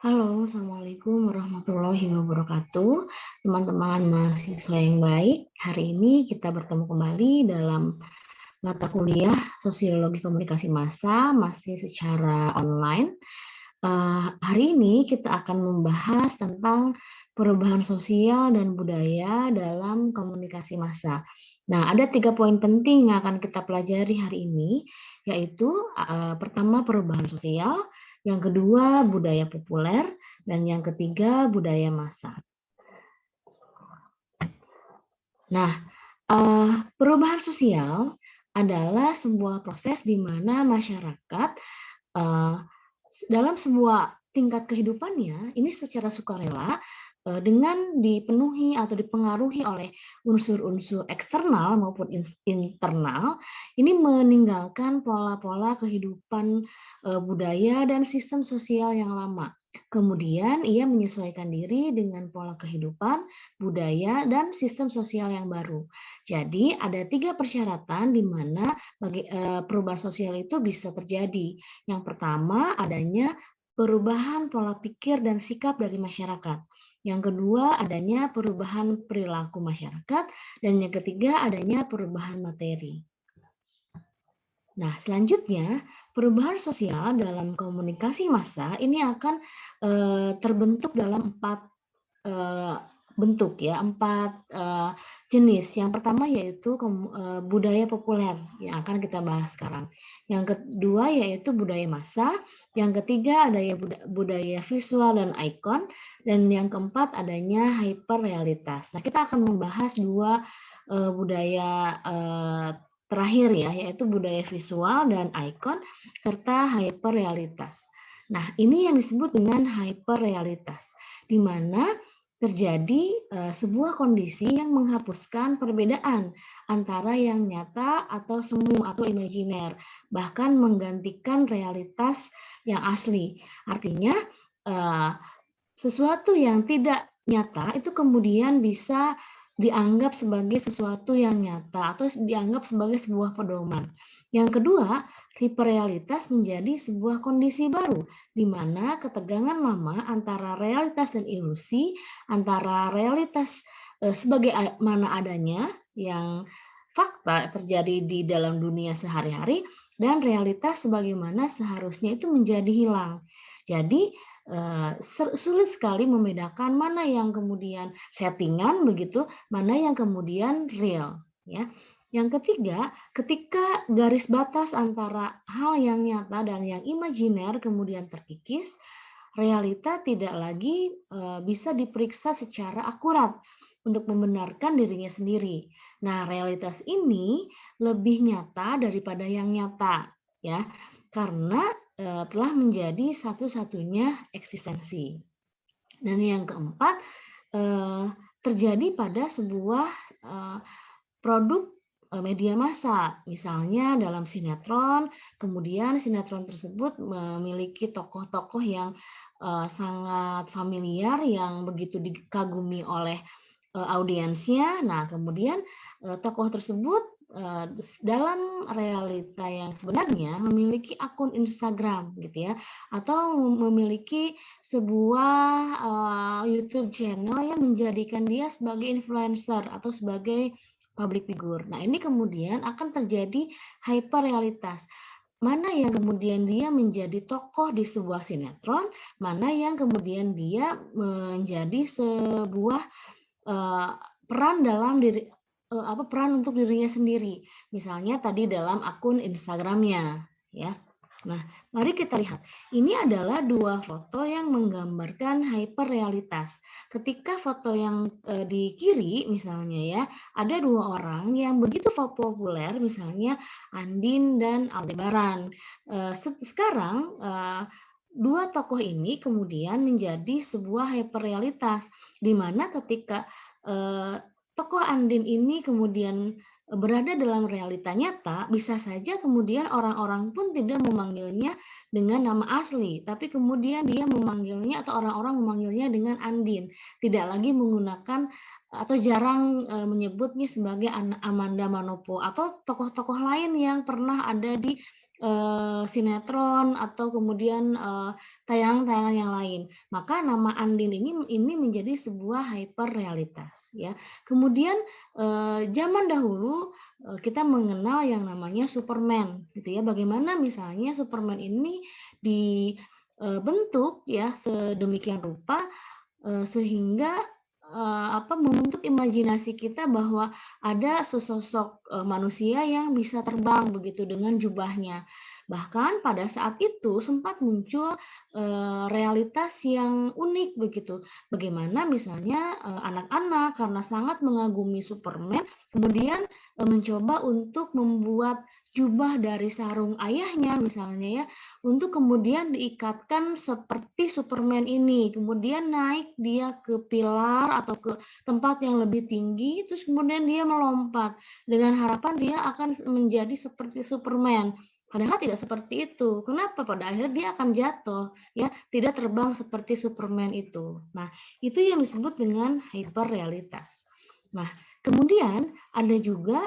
Halo, Assalamualaikum warahmatullahi wabarakatuh. Teman-teman mahasiswa yang baik, hari ini kita bertemu kembali dalam mata kuliah Sosiologi Komunikasi Massa, masih secara online. Hari ini kita akan membahas tentang perubahan sosial dan budaya dalam komunikasi massa. Nah, ada 3 poin penting yang akan kita pelajari hari ini, yaitu pertama perubahan sosial, yang kedua budaya populer, dan yang ketiga budaya massa. Nah, perubahan sosial adalah sebuah proses di mana masyarakat eh, dalam sebuah tingkat kehidupannya ini secara sukarela dengan dipenuhi atau dipengaruhi oleh unsur-unsur eksternal maupun internal, ini meninggalkan pola-pola kehidupan budaya dan sistem sosial yang lama. Kemudian ia menyesuaikan diri dengan pola kehidupan, budaya, dan sistem sosial yang baru. Jadi ada 3 persyaratan di mana perubahan sosial itu bisa terjadi. Yang pertama adanya perubahan pola pikir dan sikap dari masyarakat. Yang kedua adanya perubahan perilaku masyarakat. Dan yang ketiga adanya perubahan materi. Nah, selanjutnya perubahan sosial dalam komunikasi massa ini akan terbentuk dalam 4 bentuk ya, 4 jenis. Yang pertama yaitu budaya populer yang akan kita bahas sekarang. Yang kedua yaitu budaya massa, yang ketiga ada budaya visual dan ikon, dan yang keempat adanya hyperrealitas. Nah, kita akan membahas 2 budaya terakhir ya, yaitu budaya visual dan ikon serta hyperrealitas. Nah, ini yang disebut dengan hyperrealitas, di mana terjadi sebuah kondisi yang menghapuskan perbedaan antara yang nyata atau semu atau imajiner, bahkan menggantikan realitas yang asli. Artinya sesuatu yang tidak nyata itu kemudian bisa dianggap sebagai sesuatu yang nyata atau dianggap sebagai sebuah pedoman. Yang kedua, hiperrealitas menjadi sebuah kondisi baru di mana ketegangan lama antara realitas dan ilusi, antara realitas sebagai mana adanya yang fakta terjadi di dalam dunia sehari-hari dan realitas sebagaimana seharusnya itu menjadi hilang. Jadi sulit sekali membedakan mana yang kemudian settingan begitu, mana yang kemudian real ya. Yang ketiga, ketika garis batas antara hal yang nyata dan yang imajiner kemudian terkikis, realita tidak lagi bisa diperiksa secara akurat untuk membenarkan dirinya sendiri. Nah, realitas ini lebih nyata daripada yang nyata ya, karena telah menjadi satu-satunya eksistensi. Dan yang keempat, terjadi pada sebuah produk media massa, misalnya dalam sinetron, kemudian sinetron tersebut memiliki tokoh-tokoh yang sangat familiar, yang begitu dikagumi oleh audiensnya. Nah, kemudian tokoh tersebut dalam realita yang sebenarnya memiliki akun Instagram gitu ya, atau memiliki sebuah YouTube channel yang menjadikan dia sebagai influencer atau sebagai public figure. Nah, ini kemudian akan terjadi hyperrealitas. Mana yang kemudian dia menjadi tokoh di sebuah sinetron, mana yang kemudian dia menjadi sebuah peran dalam peran untuk dirinya sendiri. Misalnya tadi dalam akun Instagramnya, ya. Nah, mari kita lihat. Ini adalah 2 foto yang menggambarkan hyperrealitas. Ketika foto yang di kiri misalnya ya, ada 2 orang yang begitu populer, misalnya Andin dan Aldebaran. Sekarang 2 tokoh ini kemudian menjadi sebuah hyperrealitas, di mana ketika tokoh Andin ini kemudian berada dalam realita nyata, bisa saja kemudian orang-orang pun tidak memanggilnya dengan nama asli, tapi kemudian dia memanggilnya atau orang-orang memanggilnya dengan Andin, tidak lagi menggunakan atau jarang menyebutnya sebagai Amanda Manopo atau tokoh-tokoh lain yang pernah ada di sinetron atau kemudian tayangan-tayangan yang lain. Maka nama Andin ini menjadi sebuah hyperrealitas ya. Kemudian zaman dahulu kita mengenal yang namanya Superman gitu ya. Bagaimana misalnya Superman ini dibentuk ya sedemikian rupa sehingga membentuk imajinasi kita bahwa ada sesosok manusia yang bisa terbang begitu dengan jubahnya. Bahkan pada saat itu sempat muncul realitas yang unik begitu. Bagaimana misalnya anak-anak karena sangat mengagumi Superman, kemudian mencoba untuk membuat jubah dari sarung ayahnya misalnya ya, untuk kemudian diikatkan seperti Superman ini, kemudian naik dia ke pilar atau ke tempat yang lebih tinggi, terus kemudian dia melompat dengan harapan dia akan menjadi seperti Superman. Padahal tidak seperti itu. Kenapa? Pada akhirnya dia akan jatuh, ya, tidak terbang seperti Superman itu. Nah, itu yang disebut dengan hyperrealitas. Nah, kemudian ada juga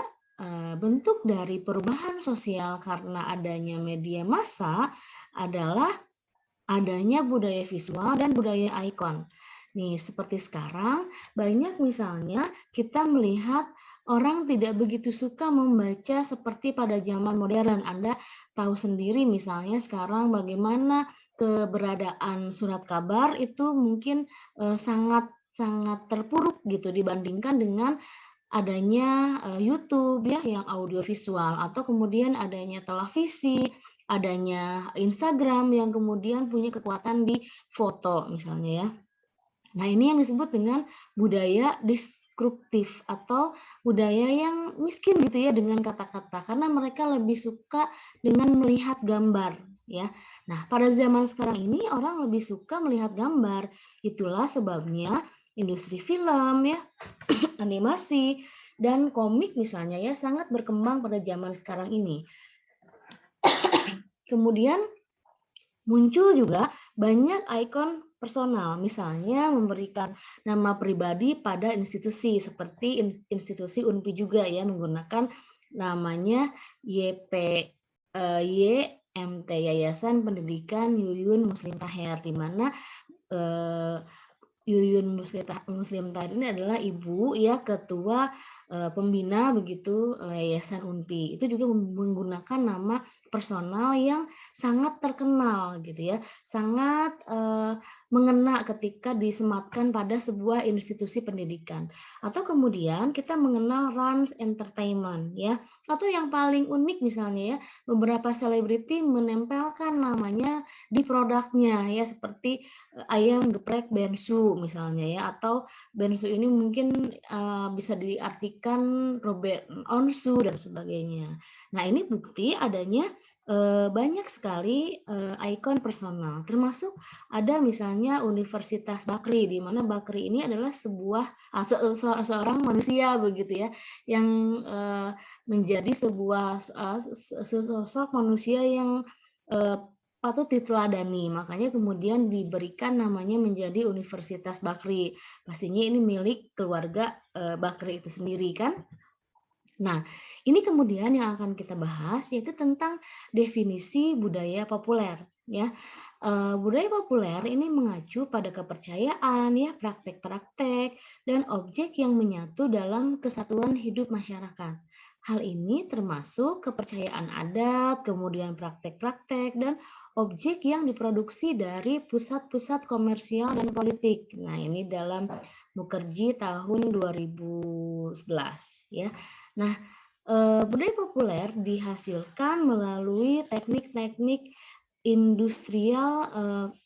bentuk dari perubahan sosial karena adanya media massa adalah adanya budaya visual dan budaya ikon. Nih, seperti sekarang, banyak misalnya kita melihat orang tidak begitu suka membaca seperti pada zaman modern. Anda tahu sendiri misalnya sekarang bagaimana keberadaan surat kabar itu mungkin sangat sangat terpuruk gitu dibandingkan dengan adanya YouTube ya yang audiovisual atau kemudian adanya televisi, adanya Instagram yang kemudian punya kekuatan di foto misalnya ya. Nah, ini yang disebut dengan budaya disruptif atau budaya yang miskin gitu ya dengan kata-kata karena mereka lebih suka dengan melihat gambar ya. Nah, pada zaman sekarang ini orang lebih suka melihat gambar. Itulah sebabnya industri film ya, animasi dan komik misalnya ya sangat berkembang pada zaman sekarang ini. Kemudian muncul juga banyak ikon personal, misalnya memberikan nama pribadi pada institusi seperti institusi UNPI juga ya menggunakan namanya YMT Yayasan Pendidikan Yuyun Muslim Taher, di mana Yuyun Muslim Tahir ini adalah ibu ya ketua pembina begitu Yayasan UNPI. Itu juga menggunakan nama personal yang sangat terkenal gitu ya, sangat mengena ketika disematkan pada sebuah institusi pendidikan. Atau kemudian kita mengenal Rans Entertainment ya, atau yang paling unik misalnya ya, beberapa selebriti menempelkan namanya di produknya ya seperti ayam geprek bensu misalnya ya, atau bensu ini mungkin bisa diartikan Robert Onsu dan sebagainya. Nah, ini bukti adanya banyak sekali ikon personal, termasuk ada misalnya Universitas Bakri, di mana Bakri ini adalah seorang manusia begitu ya, yang menjadi sebuah sosok manusia yang patut diteladani. Makanya kemudian diberikan namanya menjadi Universitas Bakri. Pastinya ini milik keluarga Bakri itu sendiri kan. Nah, ini kemudian yang akan kita bahas yaitu tentang definisi budaya populer ya. Budaya populer ini mengacu pada kepercayaan ya, praktek-praktek dan objek yang menyatu dalam kesatuan hidup masyarakat. Hal ini termasuk kepercayaan adat, kemudian praktek-praktek dan objek yang diproduksi dari pusat-pusat komersial dan politik. Nah, ini dalam Mukherjee tahun 2011 ya. Nah, budaya populer dihasilkan melalui teknik-teknik industrial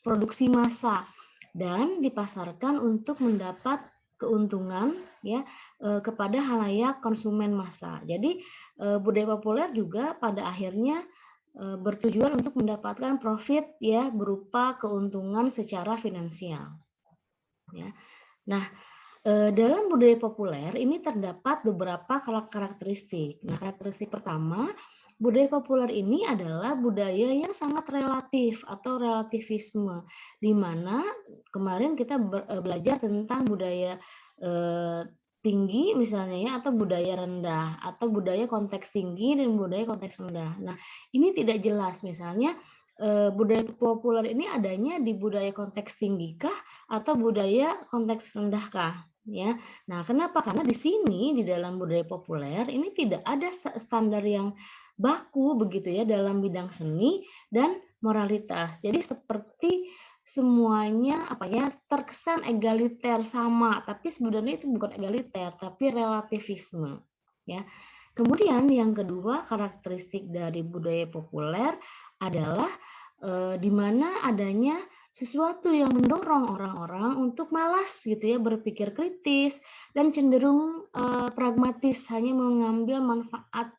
produksi massa dan dipasarkan untuk mendapat keuntungan ya kepada halayak konsumen massa. Jadi budaya populer juga pada akhirnya bertujuan untuk mendapatkan profit ya berupa keuntungan secara finansial. Ya. Nah, dalam budaya populer ini terdapat beberapa karakteristik. Nah, karakteristik pertama, budaya populer ini adalah budaya yang sangat relatif atau relativisme, di mana kemarin kita belajar tentang budaya tinggi misalnya ya, atau budaya rendah, atau budaya konteks tinggi dan budaya konteks rendah. Nah, ini tidak jelas misalnya, budaya populer ini adanya di budaya konteks tinggi kah atau budaya konteks rendah kah, ya. Nah, kenapa? Karena di sini di dalam budaya populer ini tidak ada standar yang baku begitu ya dalam bidang seni dan moralitas. Jadi seperti semuanya apa ya, terkesan egaliter, sama, tapi sebenarnya itu bukan egaliter, tapi relativisme, ya. Kemudian yang kedua, karakteristik dari budaya populer adalah, di mana adanya sesuatu yang mendorong orang-orang untuk malas gitu ya, berpikir kritis dan cenderung, pragmatis, hanya mengambil manfaat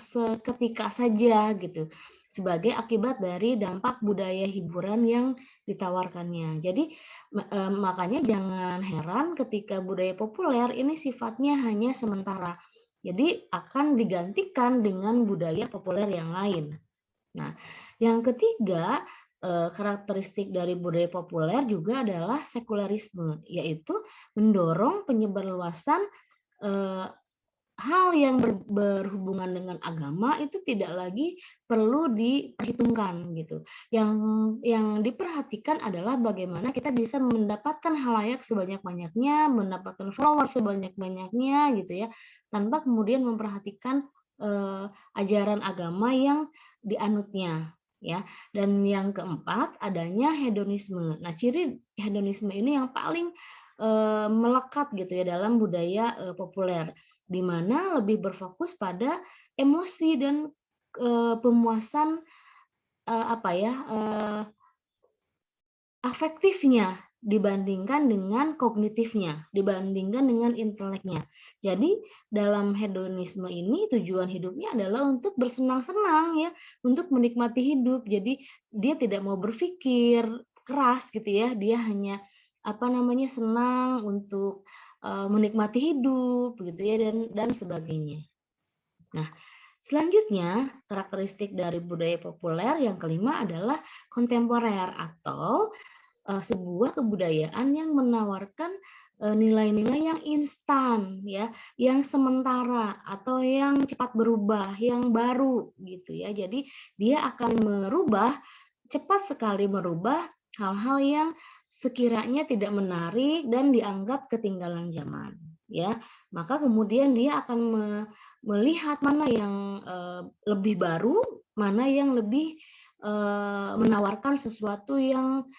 seketika saja gitu, sebagai akibat dari dampak budaya hiburan yang ditawarkannya. Jadi, makanya jangan heran ketika budaya populer ini sifatnya hanya sementara. Jadi akan digantikan dengan budaya populer yang lain. Nah, yang ketiga, karakteristik dari budaya populer juga adalah sekularisme, yaitu mendorong penyebarluasan, eee, hal yang berhubungan dengan agama itu tidak lagi perlu diperhitungkan gitu. Yang diperhatikan adalah bagaimana kita bisa mendapatkan halayak sebanyak-banyaknya, mendapatkan follower sebanyak-banyaknya gitu ya, tanpa kemudian memperhatikan, ajaran agama yang dianutnya ya. Dan yang keempat adanya hedonisme. Nah, ciri hedonisme ini yang paling, melekat gitu ya dalam budaya, populer, di mana lebih berfokus pada emosi dan, pemuasan, apa ya, afektifnya dibandingkan dengan kognitifnya, dibandingkan dengan inteleknya. Jadi dalam hedonisme ini tujuan hidupnya adalah untuk bersenang-senang ya, untuk menikmati hidup. Jadi dia tidak mau berpikir keras gitu ya, dia hanya apa namanya, senang untuk, menikmati hidup gitu ya dan sebagainya. Nah, selanjutnya karakteristik dari budaya populer yang kelima adalah kontemporer atau, sebuah kebudayaan yang menawarkan, nilai-nilai yang instan ya, yang sementara atau yang cepat berubah, yang baru gitu ya. Jadi dia akan merubah, cepat sekali merubah hal-hal yang sekiranya tidak menarik dan dianggap ketinggalan zaman, ya. Maka kemudian dia akan melihat mana yang, lebih baru, mana yang lebih, menawarkan sesuatu yang,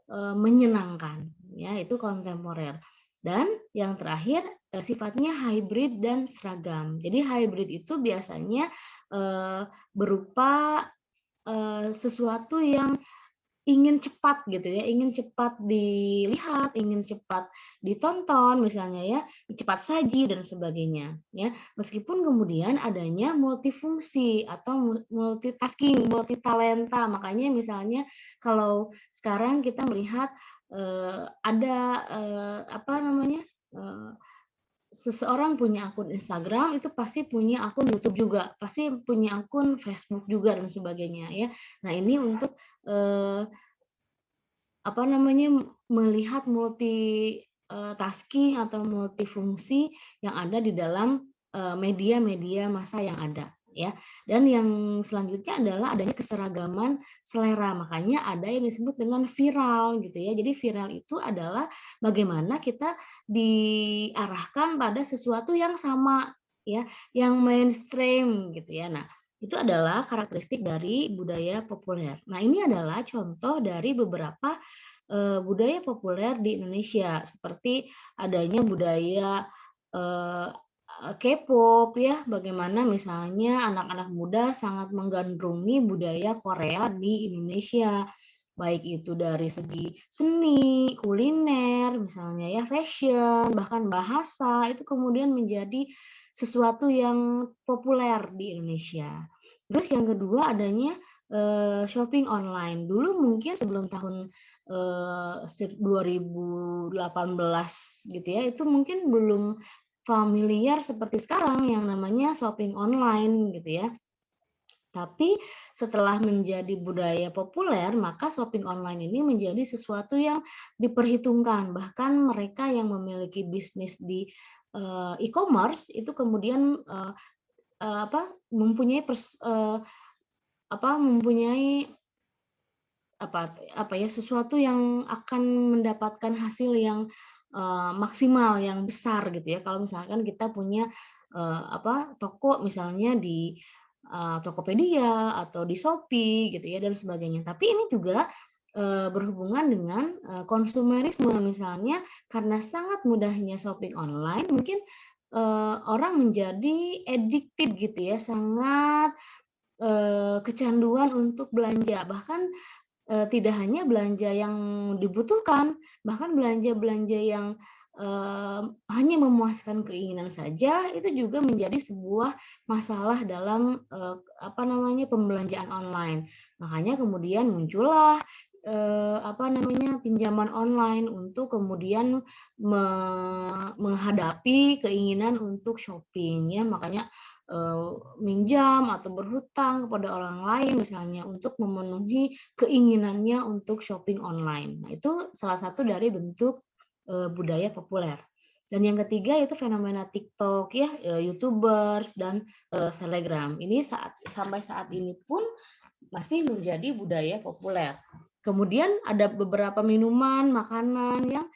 menyenangkan, ya, itu kontemporer. Dan yang terakhir, sifatnya hybrid dan seragam. Jadi hybrid itu biasanya, berupa, sesuatu yang ingin cepat gitu ya, ingin cepat dilihat, ingin cepat ditonton misalnya ya, cepat saji dan sebagainya ya. Meskipun kemudian adanya multifungsi atau multitasking, multitalenta. Makanya misalnya kalau sekarang kita melihat, ada, apa namanya, seseorang punya akun Instagram, itu pasti punya akun YouTube juga, pasti punya akun Facebook juga dan sebagainya ya. Nah ini untuk, apa namanya, melihat tasking atau multifungsi yang ada di dalam, media-media massa yang ada, ya. Dan yang selanjutnya adalah adanya keseragaman selera, makanya ada yang disebut dengan viral, gitu ya. Jadi viral itu adalah bagaimana kita diarahkan pada sesuatu yang sama, ya, yang mainstream, gitu ya. Nah, itu adalah karakteristik dari budaya populer. Nah, ini adalah contoh dari beberapa budaya populer di Indonesia, seperti adanya budaya, eee K-pop ya, bagaimana misalnya anak-anak muda sangat menggandrungi budaya Korea di Indonesia, baik itu dari segi seni, kuliner, misalnya ya, fashion, bahkan bahasa, itu kemudian menjadi sesuatu yang populer di Indonesia. Terus yang kedua adanya, shopping online. Dulu mungkin sebelum tahun 2018 gitu ya, itu mungkin belum familiar seperti sekarang yang namanya shopping online gitu ya. Tapi setelah menjadi budaya populer, maka shopping online ini menjadi sesuatu yang diperhitungkan. Bahkan mereka yang memiliki bisnis di e-commerce itu kemudian mempunyai mempunyai sesuatu yang akan mendapatkan hasil yang maksimal, yang besar gitu ya. Kalau misalkan kita punya toko misalnya di Tokopedia atau di Shopee gitu ya dan sebagainya. Tapi ini juga berhubungan dengan konsumerisme misalnya karena sangat mudahnya shopping online mungkin orang menjadi addicted gitu ya, sangat kecanduan untuk belanja. Bahkan tidak hanya belanja yang dibutuhkan, bahkan belanja-belanja yang hanya memuaskan keinginan saja, itu juga menjadi sebuah masalah dalam pembelanjaan online. Makanya kemudian muncullah pinjaman online untuk kemudian menghadapi keinginan untuk shopping ya. Makanya minjam atau berhutang kepada orang lain misalnya untuk memenuhi keinginannya untuk shopping online. Nah, itu salah satu dari bentuk budaya populer. Dan yang ketiga itu fenomena TikTok ya, YouTubers dan Telegram. Ini sampai saat ini pun masih menjadi budaya populer. Kemudian ada beberapa minuman, makanan yang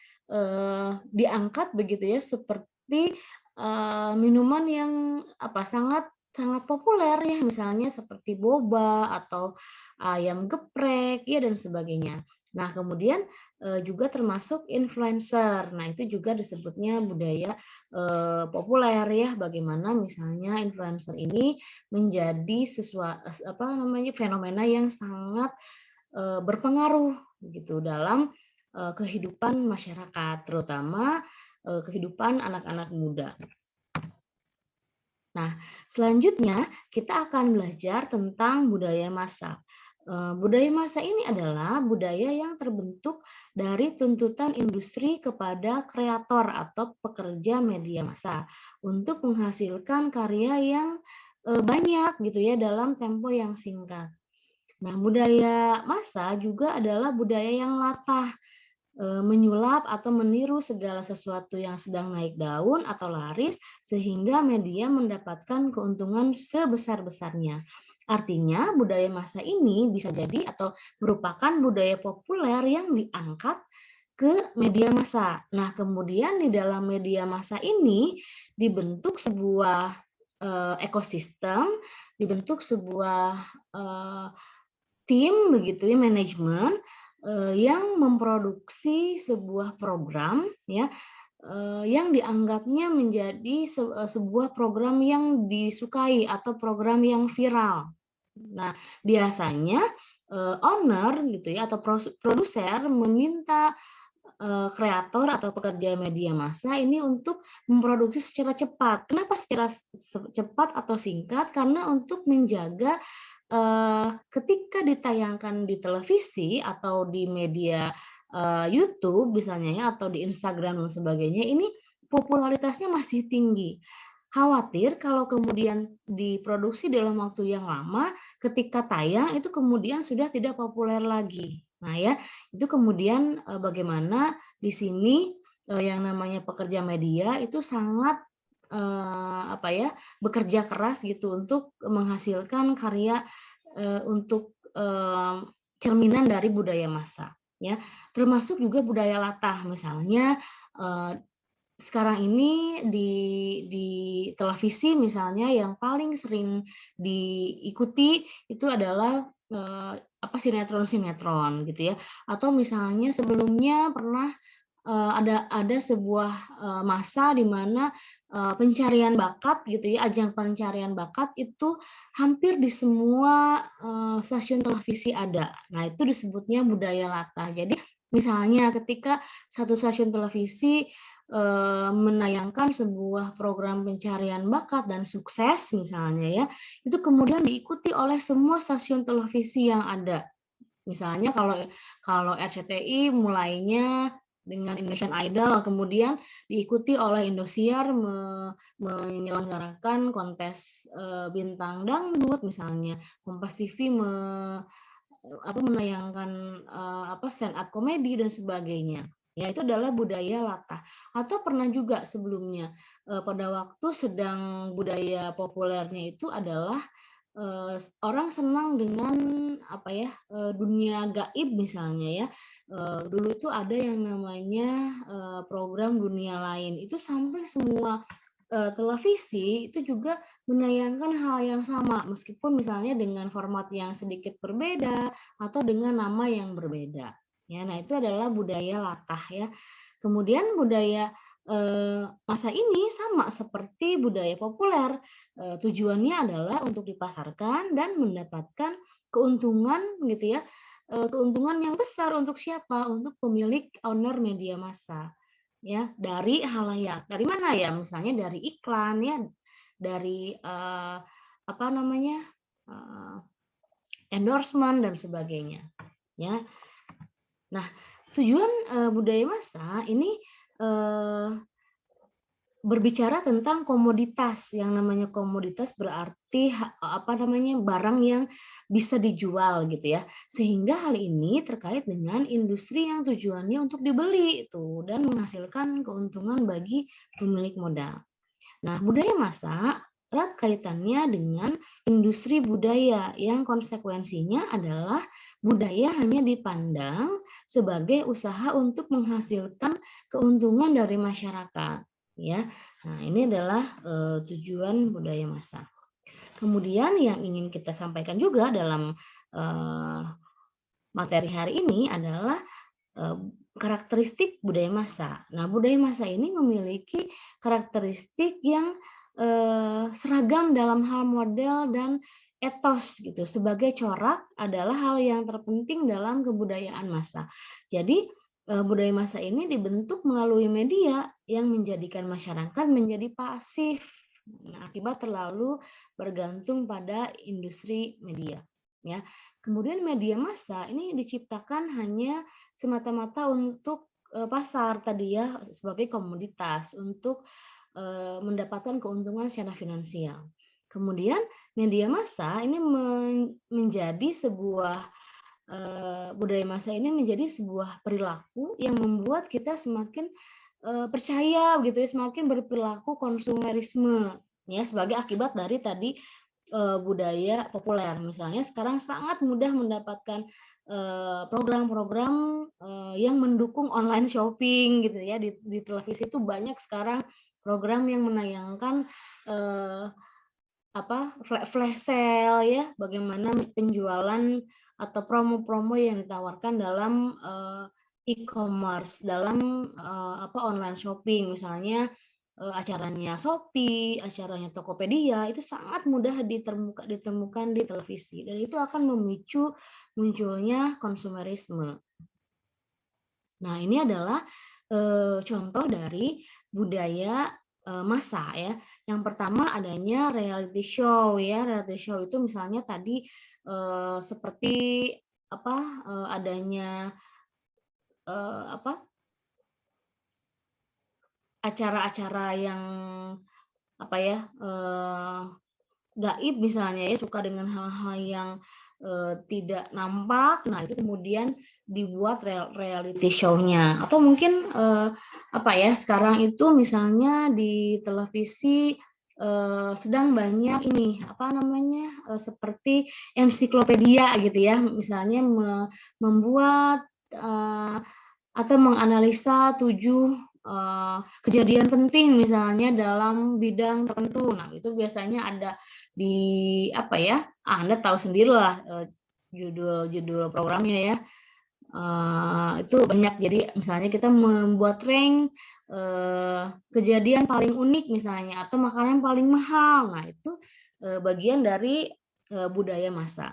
diangkat begitu ya, seperti minuman yang sangat sangat populer ya, misalnya seperti boba atau ayam geprek ya dan sebagainya. Nah, kemudian juga termasuk influencer. Nah, itu juga disebutnya budaya populer ya, bagaimana misalnya influencer ini menjadi fenomena yang sangat berpengaruh gitu dalam kehidupan masyarakat, terutama kehidupan anak-anak muda. Nah, selanjutnya kita akan belajar tentang budaya massa. Budaya massa ini adalah budaya yang terbentuk dari tuntutan industri kepada kreator atau pekerja media massa untuk menghasilkan karya yang banyak gitu ya dalam tempo yang singkat. Nah, budaya massa juga adalah budaya yang latah, menyulap atau meniru segala sesuatu yang sedang naik daun atau laris sehingga media mendapatkan keuntungan sebesar-besarnya. Artinya budaya massa ini bisa jadi atau merupakan budaya populer yang diangkat ke media massa. Nah, kemudian di dalam media massa ini dibentuk sebuah ekosistem, dibentuk sebuah tim begitu ya, manajemen yang memproduksi sebuah program ya yang dianggapnya menjadi sebuah program yang disukai atau program yang viral. Nah, biasanya owner gitu ya atau produser meminta kreator atau pekerja media massa ini untuk memproduksi secara cepat. Kenapa secara cepat atau singkat? Karena untuk menjaga ketika ditayangkan di televisi atau di media YouTube misalnya ya atau di Instagram dan sebagainya ini popularitasnya masih tinggi. Khawatir kalau kemudian diproduksi dalam waktu yang lama, ketika tayang itu kemudian sudah tidak populer lagi. Nah ya, itu kemudian bagaimana di sini yang namanya pekerja media itu sangat bekerja keras gitu untuk menghasilkan karya untuk cerminan dari budaya massa ya, termasuk juga budaya latah misalnya sekarang ini di televisi misalnya yang paling sering diikuti itu adalah sinetron-sinetron gitu ya, atau misalnya sebelumnya pernah ada sebuah masa di mana pencarian bakat gitu ya, ajang pencarian bakat itu hampir di semua stasiun televisi ada. Nah, itu disebutnya budaya latah. Jadi misalnya ketika satu stasiun televisi menayangkan sebuah program pencarian bakat dan sukses misalnya ya, itu kemudian diikuti oleh semua stasiun televisi yang ada. Misalnya kalau RCTI mulainya dengan Indonesian Idol, kemudian diikuti oleh Indosiar menyelenggarakan kontes bintang dangdut misalnya, Kompas TV menayangkan stand up komedi dan sebagainya. Ya, itu adalah budaya latah. Atau pernah juga sebelumnya, pada waktu sedang budaya populernya itu adalah, orang senang dengan apa ya, dunia gaib misalnya ya. Dulu itu ada yang namanya, program Dunia Lain, itu sampai semua, televisi itu juga menayangkan hal yang sama, meskipun misalnya dengan format yang sedikit berbeda atau dengan nama yang berbeda. Ya, nah itu adalah budaya latah ya. Kemudian budaya, masa ini sama seperti budaya populer, tujuannya adalah untuk dipasarkan dan mendapatkan keuntungan gitu ya, keuntungan yang besar untuk siapa? Untuk pemilik owner media massa, ya, dari halayak. Dari mana ya? Misalnya dari iklan ya, dari, apa namanya, eee, endorsement dan sebagainya, ya. Nah, tujuan, budaya massa ini, eee, berbicara tentang komoditas. Yang namanya komoditas berarti apa namanya, barang yang bisa dijual gitu ya. Sehingga hal ini terkait dengan industri yang tujuannya untuk dibeli itu dan menghasilkan keuntungan bagi pemilik modal. Nah, budaya massa erat kaitannya dengan industri budaya yang konsekuensinya adalah budaya hanya dipandang sebagai usaha untuk menghasilkan keuntungan dari masyarakat, ya. Nah, ini adalah tujuan budaya massa. Kemudian yang ingin kita sampaikan juga dalam materi hari ini adalah karakteristik budaya massa. Nah, budaya massa ini memiliki karakteristik yang seragam dalam hal model dan etos gitu. Sebagai corak adalah hal yang terpenting dalam kebudayaan massa. Jadi budaya massa ini dibentuk melalui media yang menjadikan masyarakat menjadi pasif. Nah, akibat terlalu bergantung pada industri media. Ya, kemudian media massa ini diciptakan hanya semata-mata untuk, pasar tadi ya, sebagai komoditas untuk, mendapatkan keuntungan secara finansial. Kemudian media massa ini menjadi sebuah, budaya massa ini menjadi sebuah perilaku yang membuat kita semakin, percaya gitu ya, semakin berperilaku konsumerisme, ya, sebagai akibat dari tadi, budaya populer. Misalnya sekarang sangat mudah mendapatkan, program-program, yang mendukung online shopping gitu ya, di televisi itu banyak sekarang program yang menayangkan, eee, flash sale ya, bagaimana penjualan atau promo-promo yang ditawarkan dalam, e-commerce, dalam, online shopping. Misalnya, acaranya Shopee, acaranya Tokopedia, itu sangat mudah ditemukan di televisi dan itu akan memicu munculnya konsumerisme. Nah, ini adalah, contoh dari budaya, massa ya. Yang pertama adanya reality show ya, reality show itu misalnya tadi, seperti apa, adanya, apa, acara-acara yang apa ya, gaib misalnya ya, suka dengan hal-hal yang, tidak nampak, nah itu kemudian dibuat reality show-nya. Atau mungkin, apa ya, sekarang itu misalnya di televisi, sedang banyak ini, apa namanya, seperti ensiklopedia gitu ya, misalnya membuat, atau menganalisa 7 kejadian penting misalnya dalam bidang tertentu. Nah, itu biasanya ada di apa ya, Anda tahu sendirilah, judul-judul programnya ya. Itu banyak. Jadi misalnya kita membuat rank, kejadian paling unik misalnya atau makanan paling mahal. Nah, itu, bagian dari, budaya massa.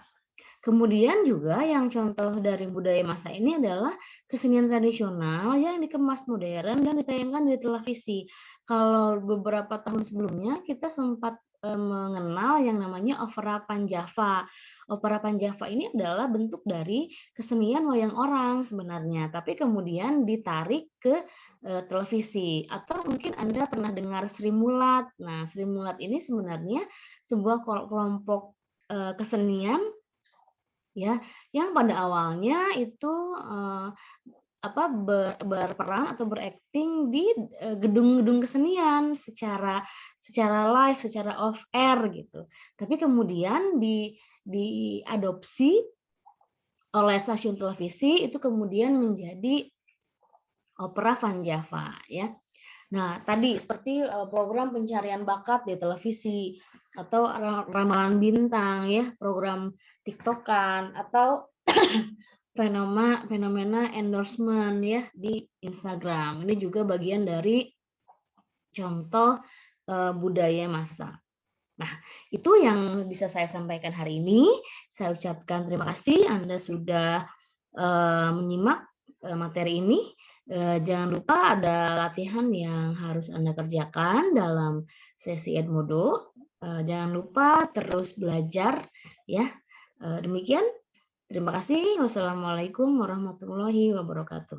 Kemudian juga yang contoh dari budaya masa ini adalah kesenian tradisional yang dikemas modern dan ditayangkan di televisi. Kalau beberapa tahun sebelumnya kita sempat, mengenal yang namanya opera Panjava. Opera Panjava ini adalah bentuk dari kesenian wayang orang sebenarnya, tapi kemudian ditarik ke, televisi. Atau mungkin Anda pernah dengar Sri Mulat. Nah, Sri Mulat ini sebenarnya sebuah kelompok, kesenian ya, yang pada awalnya itu, berperan atau berakting di gedung-gedung kesenian secara live, secara off air gitu. Tapi kemudian diadopsi oleh stasiun televisi itu kemudian menjadi opera Van Java ya. Nah, tadi seperti program pencarian bakat di televisi atau ramalan bintang ya, program TikTokan atau fenomena endorsement ya di Instagram. Ini juga bagian dari contoh budaya massa. Nah, itu yang bisa saya sampaikan hari ini. Saya ucapkan terima kasih Anda sudah menyimak materi ini. Jangan lupa ada latihan yang harus Anda kerjakan dalam sesi Edmodo. Jangan lupa terus belajar ya. Demikian, terima kasih. Wassalamualaikum warahmatullahi wabarakatuh.